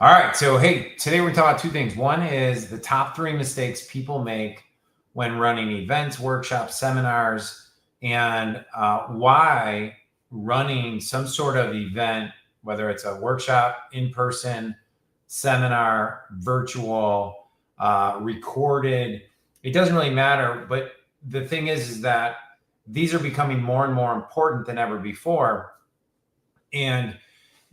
All right. So, hey, today we're talking about two things. One is the top 3 mistakes people make when running events, workshops, seminars, and why running some sort of event, whether it's a workshop, in person, seminar, virtual, recorded, it doesn't really matter. But the thing is that these are becoming more and more important than ever before. And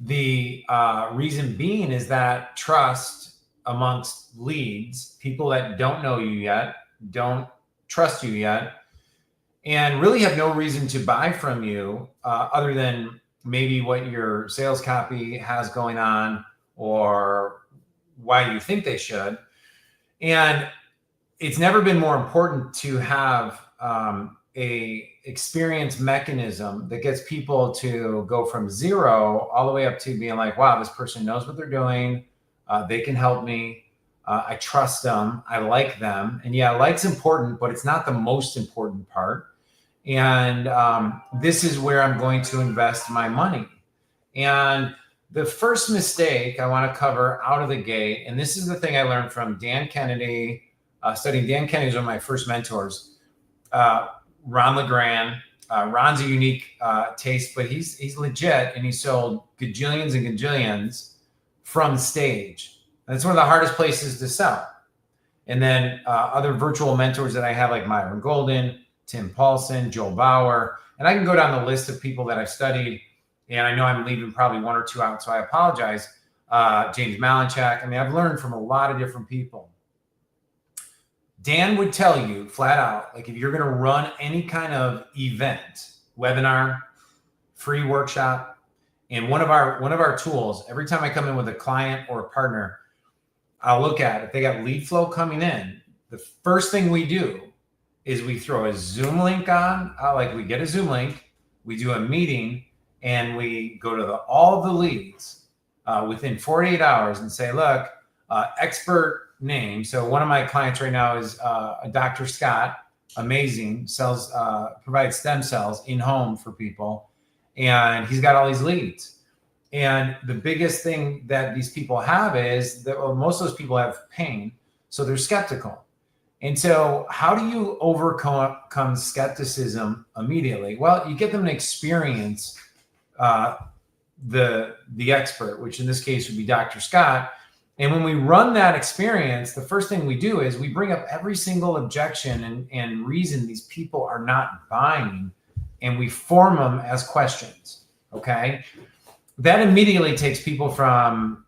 the reason being is that trust amongst leads, people that don't know you yet, don't trust you yet, and really have no reason to buy from you other than maybe what your sales copy has going on or why you think they should. And it's never been more important to have a experience mechanism that gets people to go from 0 all the way up to being like, wow, this person knows what they're doing. They can help me. I trust them. I like them. And yeah, like's important, but it's not the most important part. And this is where I'm going to invest my money. And the first mistake I want to cover out of the gate, and this is the thing I learned from Dan Kennedy, studying Dan Kennedy was one of my first mentors. Ron LeGrand. Ron's a unique taste, but he's legit, and he sold gajillions and gajillions from stage. And it's one of the hardest places to sell. And then other virtual mentors that I have, like Myron Golden, Tim Paulson, Joel Bauer, and I can go down the list of people that I've studied. And I know I'm leaving probably 1 or 2 out, so I apologize. James Malinchak. I mean, I've learned from a lot of different people. Dan would tell you flat out, like if you're going to run any kind of event, webinar, free workshop, and one of our tools, every time I come in with a client or a partner, I'll look at if they got lead flow coming in. The first thing we do is we throw a Zoom link on, like we get a Zoom link, we do a meeting, and we go to all the leads within 48 hours and say, look, expert name. So one of my clients right now is a Dr. Scott, amazing, sells, provides stem cells in home for people. And he's got all these leads. And the biggest thing that these people have is that most of those people have pain. So they're skeptical. And so how do you overcome skepticism immediately? Well, you get them to experience the expert, which in this case would be Dr. Scott. And when we run that experience, the first thing we do is we bring up every single objection and reason these people are not buying, and we form them as questions. Okay, that immediately takes people from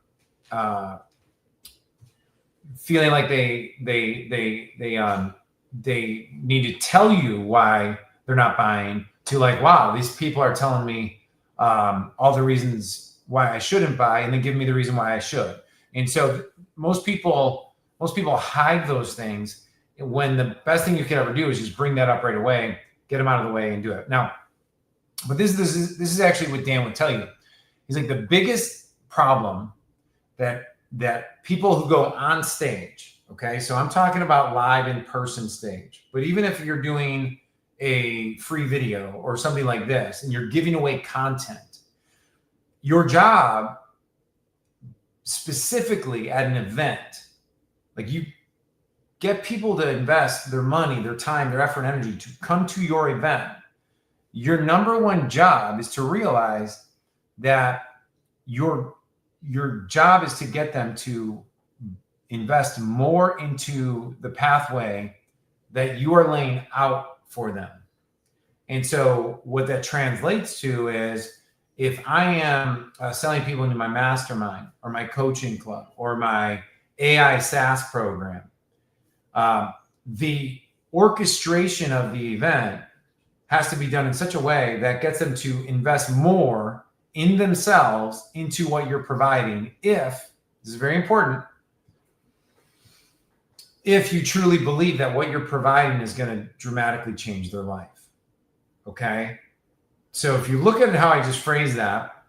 feeling like they need to tell you why they're not buying to like, wow, these people are telling me all the reasons why I shouldn't buy, and then give me the reason why I should. And so most people hide those things when the best thing you can ever do is just bring that up right away, get them out of the way and do it. Now, but this is actually what Dan would tell you. He's like, the biggest problem that people who go on stage, okay? So I'm talking about live in-person stage, but even if you're doing a free video or something like this and you're giving away content, your job specifically at an event, like you get people to invest their money, their time, their effort, and energy to come to your event. Your number one job is to realize that your job is to get them to invest more into the pathway that you are laying out for them. And so what that translates to is, if I am selling people into my mastermind or my coaching club or my AI SaaS program, the orchestration of the event has to be done in such a way that gets them to invest more in themselves into what you're providing. If, this is very important, if you truly believe that what you're providing is going to dramatically change their life. Okay? So if you look at how I just phrased that,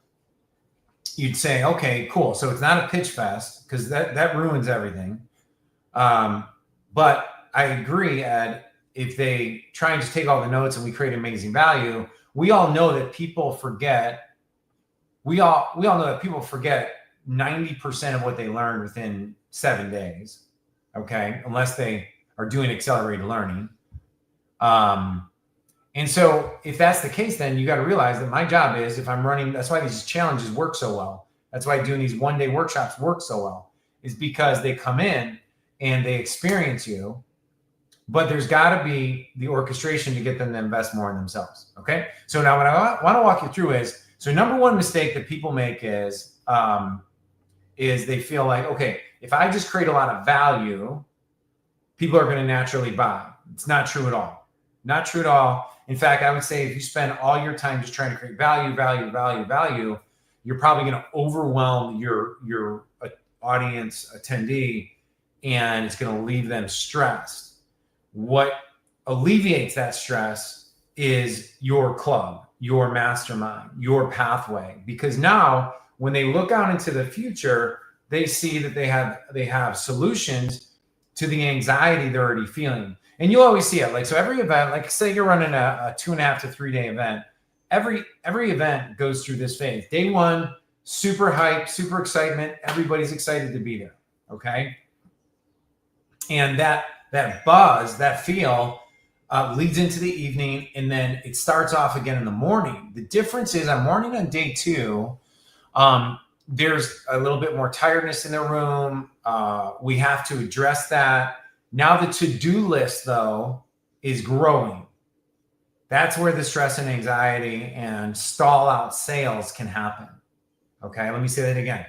you'd say, okay, cool. So it's not a pitch fest, because that ruins everything. But I agree, Ed, if they try and just take all the notes and we create amazing value, we all know that people forget. We all know that people forget 90% of what they learned within 7 days. Okay. Unless they are doing accelerated learning. And so if that's the case, then you got to realize that my job is, if I'm running, that's why these challenges work so well. That's why doing these one-day workshops work so well, is because they come in and they experience you, but there's got to be the orchestration to get them to invest more in themselves. Okay. So now what I want to walk you through is, so number one mistake that people make is they feel like, okay, if I just create a lot of value, people are going to naturally buy. It's not true at all. Not true at all. In fact, I would say if you spend all your time just trying to create value, you're probably going to overwhelm your audience attendee, and it's going to leave them stressed. What alleviates that stress is your club, your mastermind, your pathway. Because now when they look out into the future, they see that they have solutions to the anxiety they're already feeling. And you'll always see it. Like, so every event, like say you're running a 2.5 to 3 day event, every event goes through this phase. Day one, super hype, super excitement. Everybody's excited to be there. Okay. And that buzz, that feel leads into the evening, and then it starts off again in the morning. The difference is on day two, there's a little bit more tiredness in the room. We have to address that. Now the to-do list, though, is growing. That's where the stress and anxiety and stall out sales can happen. Okay, let me say that again.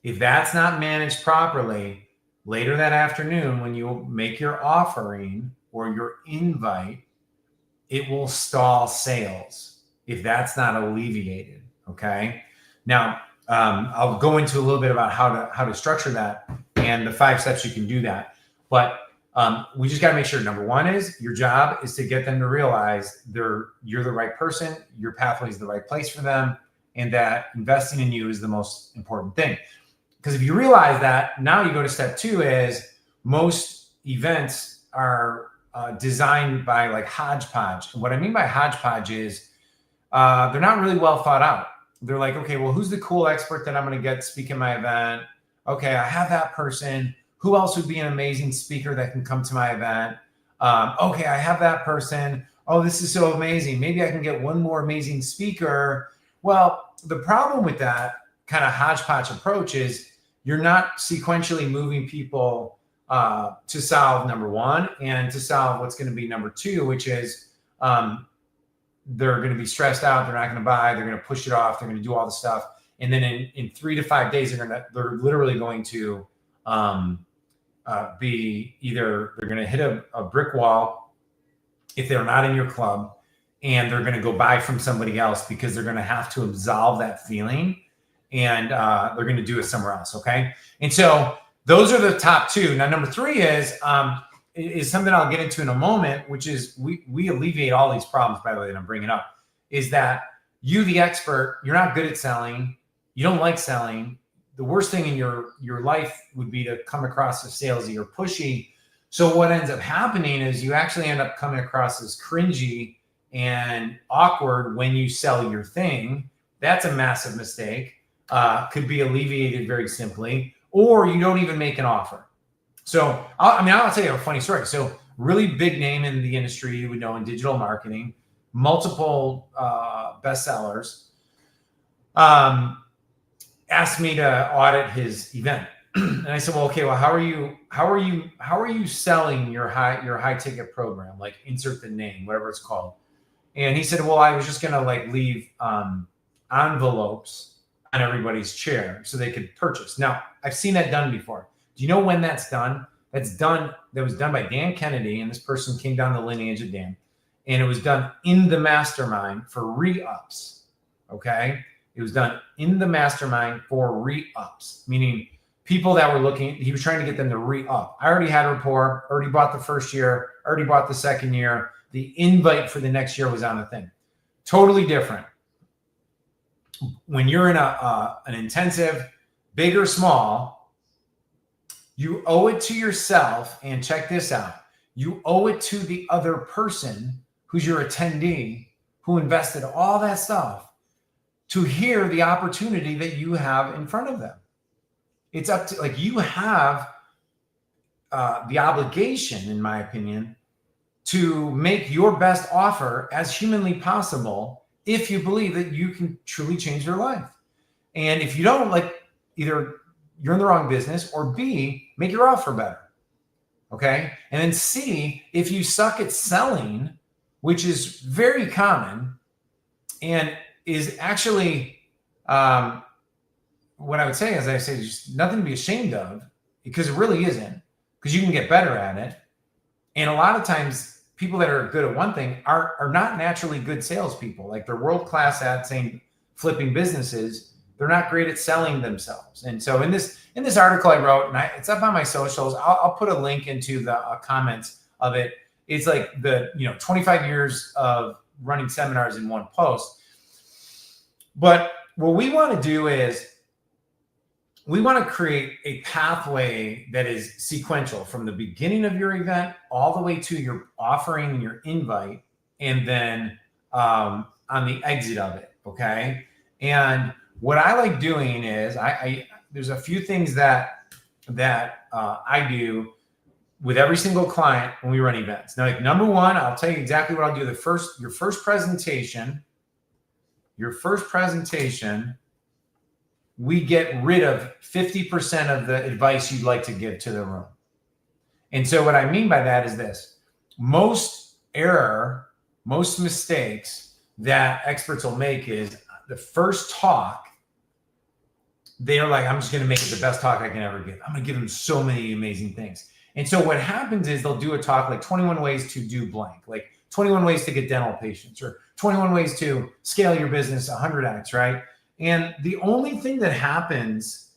If that's not managed properly, later that afternoon when you make your offering or your invite, it will stall sales if that's not alleviated. Okay, now I'll go into a little bit about how to structure that and the 5 steps you can do that. But we just got to make sure, number one is your job is to get them to realize you're the right person, your pathway is the right place for them, and that investing in you is the most important thing. Because if you realize that, now you go to step 2 is most events are designed by like hodgepodge. And what I mean by hodgepodge is they're not really well thought out. They're like, okay, well, who's the cool expert that I'm going to get speak in my event? Okay, I have that person. Who else would be an amazing speaker that can come to my event? Okay, I have that person. Oh, this is so amazing. Maybe I can get one more amazing speaker. Well, the problem with that kind of hodgepodge approach is you're not sequentially moving people to solve number one and to solve what's going to be number 2, which is they're going to be stressed out. They're not going to buy. They're going to push it off. They're going to do all the stuff. And then in 3 to 5 days, they're literally going to be either they're going to hit a brick wall if they're not in your club, and they're going to go buy from somebody else because they're going to have to absolve that feeling, and they're going to do it somewhere else. Okay. And so those are the top 2. Now, number 3 is something I'll get into in a moment, which is we alleviate all these problems, by the way, that I'm bringing up, is that you, the expert, you're not good at selling. You don't like selling. The worst thing in your life would be to come across as salesy or pushy. So what ends up happening is you actually end up coming across as cringy and awkward when you sell your thing. That's a massive mistake. Could be alleviated very simply, or you don't even make an offer. So I'll tell you a funny story. So really big name in the industry, you would know, in digital marketing, multiple bestsellers. Asked me to audit his event. And I said, well, okay, well, how are you selling your high ticket program? Like, insert the name, whatever it's called. And he said, well, I was just going to like leave envelopes on everybody's chair so they could purchase. Now, I've seen that done before. Do you know when that's done? That was done by Dan Kennedy, and this person came down the lineage of Dan. And it was done in the mastermind for re-ups. Okay. It was done in the mastermind for re-ups, meaning people that were looking, he was trying to get them to re-up. I already had Rapport, already bought the first year, already bought the second year. The invite for the next year was on the thing. Totally different. When you're in an intensive, big or small, you owe it to yourself, and check this out. You owe it to the other person who's your attendee, who invested all that stuff, to hear the opportunity that you have in front of them. It's up to, like, you have the obligation, in my opinion, to make your best offer as humanly possible if you believe that you can truly change their life. And if you don't, like, either you're in the wrong business, or B, make your offer better. Okay. And then C, if you suck at selling, which is very common and is actually, what I would say, as I say, just nothing to be ashamed of, because it really isn't, because you can get better at it. And a lot of times people that are good at one thing are not naturally good salespeople. Like, they're world-class at saying, flipping businesses. They're not great at selling themselves. And so in this article I wrote, and it's up on my socials, I'll put a link into the comments of it. It's like the 25 years of running seminars in one post. But what we want to do is we want to create a pathway that is sequential from the beginning of your event all the way to your offering and your invite, and then on the exit of it. Okay. And what I like doing is there's a few things that I do with every single client when we run events. Now, like, number one, I'll tell you exactly what I'll do. Your first presentation, we get rid of 50% of the advice you'd like to give to the room. And so what I mean by that is this: most mistakes that experts will make is the first talk. They're like, I'm just going to make it the best talk I can ever give. I'm going to give them so many amazing things. And so what happens is they'll do a talk like 21 ways to do blank, like 21 ways to get dental patients, or 21 ways to scale your business 100x, right? And the only thing that happens,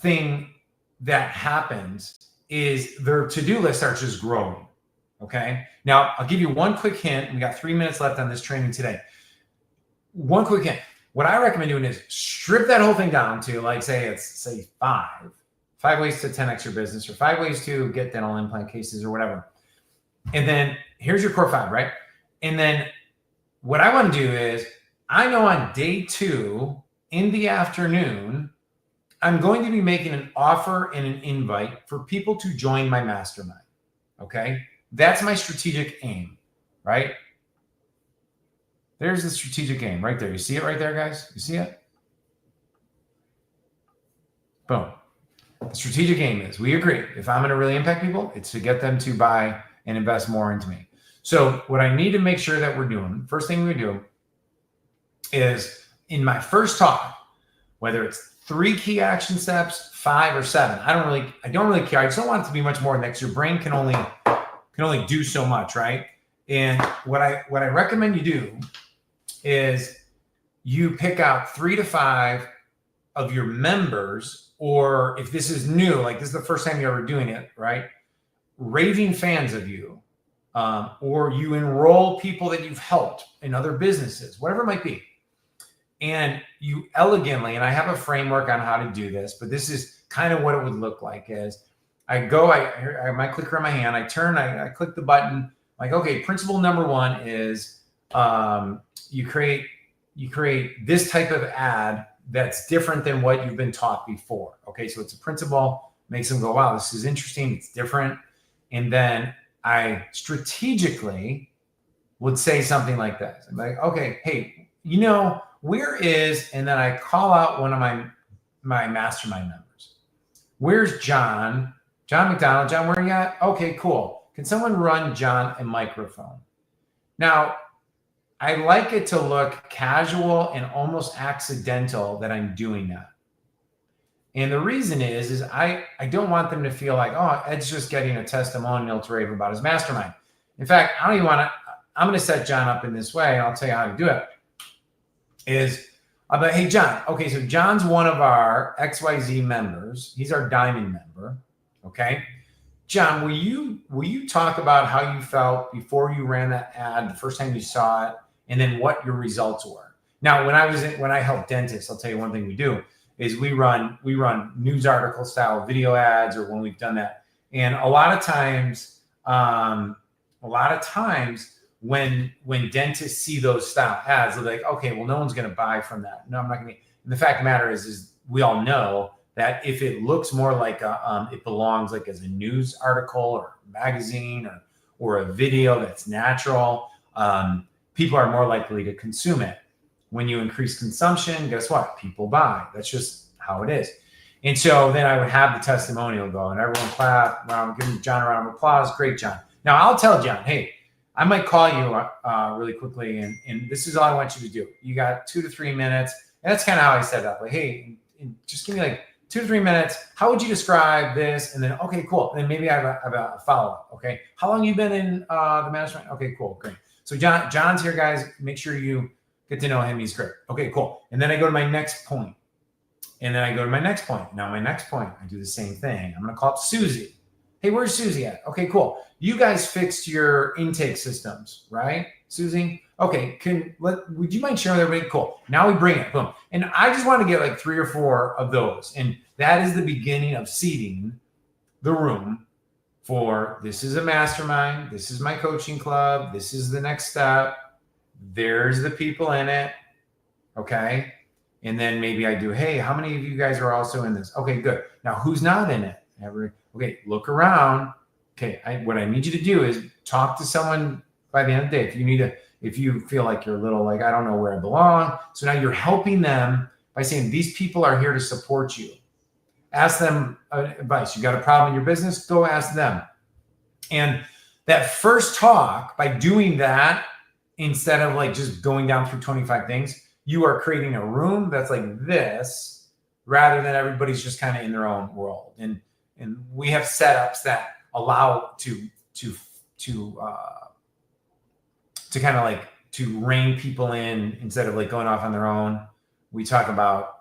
thing that happens is their to-do list starts just growing. Okay. Now, I'll give you one quick hint. We got 3 minutes left on this training today. One quick hint. What I recommend doing is strip that whole thing down to, like, say five ways to 10x your business, or 5 ways to get dental implant cases, or whatever. And then here's your core 5, right? And then what I want to do is, I know on day 2 in the afternoon, I'm going to be making an offer and an invite for people to join my mastermind. Okay. That's my strategic aim, right? There's the strategic aim right there. You see it right there, guys? You see it? Boom. The strategic aim is, we agree, if I'm going to really impact people, it's to get them to buy and invest more into me. So what I need to make sure that we're doing, first thing we do is, in my first talk, whether it's 3 key action steps, 5 or 7, I don't really care. I just don't want it to be much more than that, 'cause your brain can only do so much, right? And what I recommend you do is you pick out 3 to 5 of your members, or if this is new, like this is the first time you're ever doing it, right? Raving fans of you, or you enroll people that you've helped in other businesses, whatever it might be. And you elegantly, and I have a framework on how to do this, but this is kind of what it would look like, is I have my clicker in my hand, I click the button, like, okay, principle number 1 is you create this type of ad that's different than what you've been taught before. Okay, so it's a principle, makes them go, wow, this is interesting, it's different. And then I strategically would say something like this. I'm like, okay, hey, where is, and then I call out one of my mastermind members. Where's John? John McDonald. John, where are you at? Okay, cool. Can someone run John a microphone? Now, I like it to look casual and almost accidental that I'm doing that. And the reason is I don't want them to feel like, oh, Ed's just getting a testimonial to rave about his mastermind. In fact, I don't even want to, I'm going to set John up in this way, and I'll tell you how to do it. I'm like, hey, John. Okay, so John's one of our XYZ members. He's our diamond member. Okay. John, will you talk about how you felt before you ran that ad, the first time you saw it, and then what your results were? Now, when I help dentists, I'll tell you one thing we do is we run news article style video ads, or when we've done that. And a lot of times when dentists see those style ads, they're like, okay, well, no one's going to buy from that. No, I'm not going to. And the fact of the matter is we all know that if it looks more like it belongs like as a news article or magazine or a video that's natural, people are more likely to consume it. When you increase consumption, guess what? People buy. That's just how it is. And so then I would have the testimonial go and everyone clap, give John a round of applause. Great, John. Now I'll tell John, hey, I might call you really quickly, and this is all I want you to do. You got 2 to 3 minutes. And that's kind of how I set it up. Like, hey, just give me like 2 to 3 minutes. How would you describe this? And then, okay, cool. And then maybe I have a follow-up. Okay. How long you been in the mastermind? Okay, cool. Great. So John's here, guys. Make sure you get to know him. He's great. Okay, cool. And then I go to my next point. And then I go to my next point. Now my next point, I do the same thing. I'm going to call up Susie. Hey, where's Susie at? Okay, cool. You guys fixed your intake systems, right, Susie? Okay, would you mind sharing with everybody? Cool. Now we bring it, boom. And I just want to get like 3 or 4 of those. And that is the beginning of seeding the room for this is a mastermind. This is my coaching club. This is the next step. There's the people in it. Okay. And then maybe I do, hey, how many of you guys are also in this? Okay, good. Now who's not in it? Okay, look around. Okay, what I need you to do is talk to someone by the end of the day. If you feel like you're a little like, I don't know where I belong. So now you're helping them by saying, these people are here to support you. Ask them advice. You got a problem in your business? Go ask them. And that first talk, by doing that, instead of like just going down through 25 things, you are creating a room that's like this, rather than everybody's just kind of in their own world. And we have setups that allow to kind of like to rein people in instead of like going off on their own. We talk about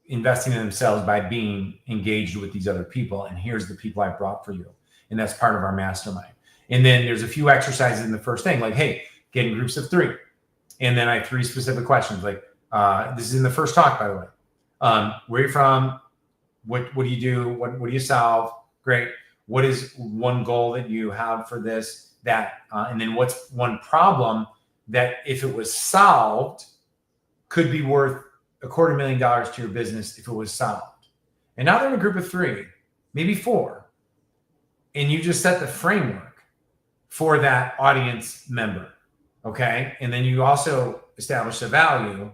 investing in themselves by being engaged with these other people. And here's the people I brought for you. And that's part of our mastermind. And then there's a few exercises in the first thing, like, hey, get in groups of 3. And then I have 3 specific questions. Like, this is in the first talk, by the way. Where are you from? What do you do? What do you solve? Great. What is one goal that you have for this, that? And then what's one problem that if it was solved could be worth $250,000 to your business if it was solved? And now they're in a group of 3, maybe 4. And you just set the framework for that audience member. Okay. And then you also establish the value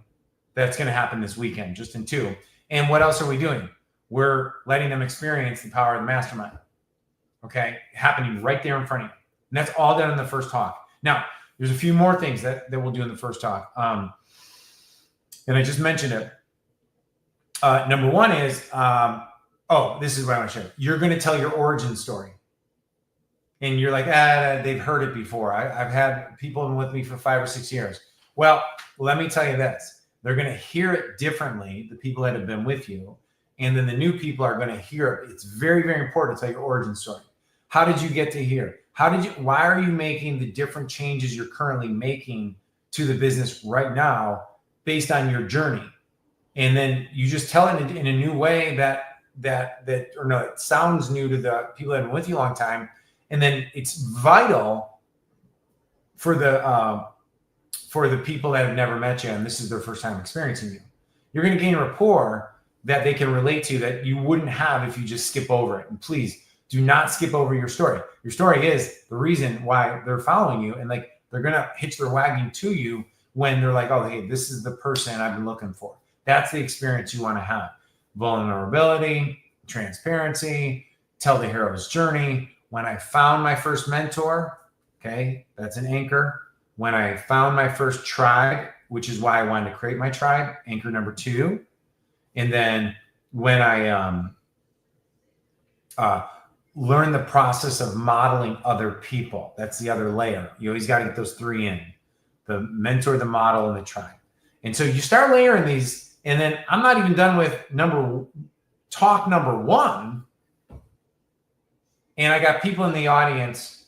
that's going to happen this weekend, just in 2. And what else are we doing? We're letting them experience the power of the mastermind. Okay. Happening right there in front of you. And that's all done in the first talk. Now, there's a few more things that we'll do in the first talk. And I just mentioned it. Number 1 is, this is what I want to share. You're going to tell your origin story. And you're like, they've heard it before. I've had people with me for 5 or 6 years. Well, let me tell you this. They're going to hear it differently, the people that have been with you. And then the new people are going to hear it. It's very, very important to tell your origin story. How did you get to here? Why are you making the different changes you're currently making to the business right now based on your journey? And then you just tell it in a new way it sounds new to the people that have been with you a long time. And then it's vital for the people that have never met you and this is their first time experiencing you. You're going to gain rapport that they can relate to that you wouldn't have if you just skip over it. And please do not skip over your story. Your story is the reason why they're following you, and like they're going to hitch their wagon to you when they're like, oh, hey, this is the person I've been looking for. That's the experience you want to have. Vulnerability, transparency, tell the hero's journey. When I found my first mentor, okay, that's an anchor. When I found my first tribe, which is why I wanted to create my tribe, anchor number 2. And then when I learn the process of modeling other people, that's the other layer. You always got to get those 3 in: the mentor, the model, and the tribe. And so you start layering these, and then I'm not even done with talk number 1. And I got people in the audience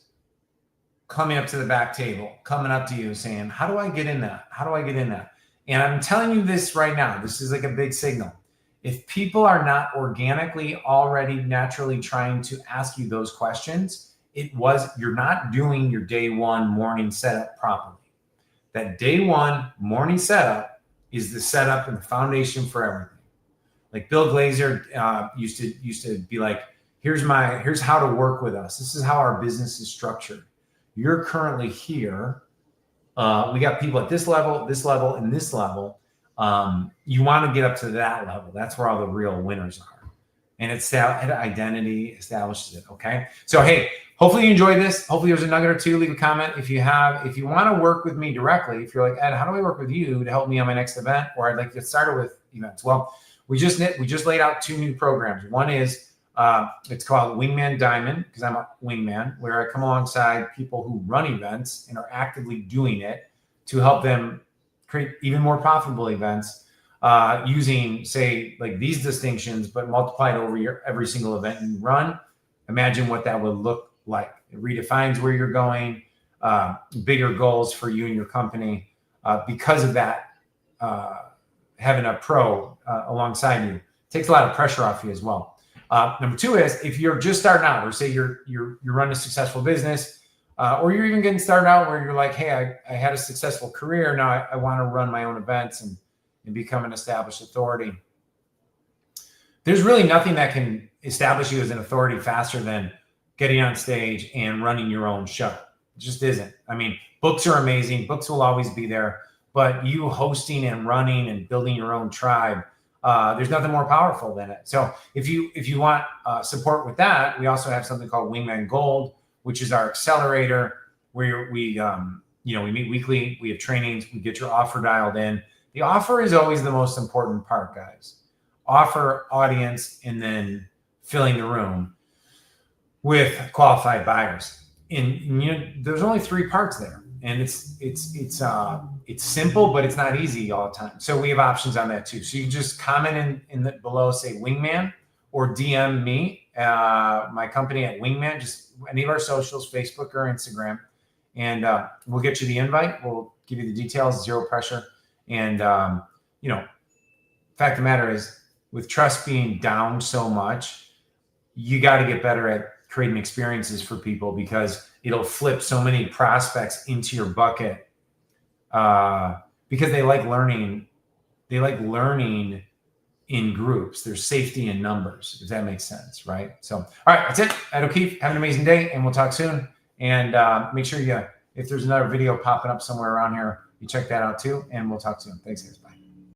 coming up to the back table, coming up to you saying, how do I get in that? How do I get in that? And I'm telling you this right now. This is like a big signal. If people are not organically already naturally trying to ask you those questions you're not doing your day one morning setup properly. That day one morning setup is the setup and the foundation for everything. Like Bill Glazer used to be like, here's how to work with us. This is how our business is structured. You're currently here. We got people at this level, and this level. You want to get up to that level. That's where all the real winners are. And it's that identity establishes it. Okay. So, hey, hopefully you enjoyed this. Hopefully there's a nugget or two. Leave a comment. If you want to work with me directly, if you're like, Ed, how do I work with you to help me on my next event? Or I'd like to get started with events. Well, we just laid out 2 new programs. One is it's called Wingman Diamond, because I'm a wingman, where I come alongside people who run events and are actively doing it to help them create even more profitable events using, say, like these distinctions, but multiplied over every single event you run. Imagine what that would look like. It redefines where you're going, bigger goals for you and your company. Because of that, having a pro alongside you takes a lot of pressure off you as well. Number 2 is if you're just starting out, or say you're running a successful business, or you're even getting started out where you're like, hey, I had a successful career. Now I want to run my own events and become an established authority. There's really nothing that can establish you as an authority faster than getting on stage and running your own show. It just isn't. I mean, books are amazing. Books will always be there. But you hosting and running and building your own tribe, there's nothing more powerful than it. So if you want support with that, we also have something called Wingman Gold, which is our accelerator, where we meet weekly. We have trainings. We get your offer dialed in. The offer is always the most important part, guys. Offer, audience, and then filling the room with qualified buyers. And there's only 3 parts there, and it's simple, but it's not easy all the time. So we have options on that too. So you just comment in the below, say Wingman, or DM me, my company at Wingman, just any of our socials, Facebook or Instagram, and we'll get you the invite. We'll give you the details, 0 pressure. And fact of the matter is, with trust being down so much, you got to get better at creating experiences for people, because it'll flip so many prospects into your bucket because they like learning. They like learning in groups. There's safety in numbers, if that makes sense, right? So, all right, that's it. Ed O'Keefe, have an amazing day, and we'll talk soon. And make sure if there's another video popping up somewhere around here, you check that out too, and we'll talk soon. Thanks, guys. Bye.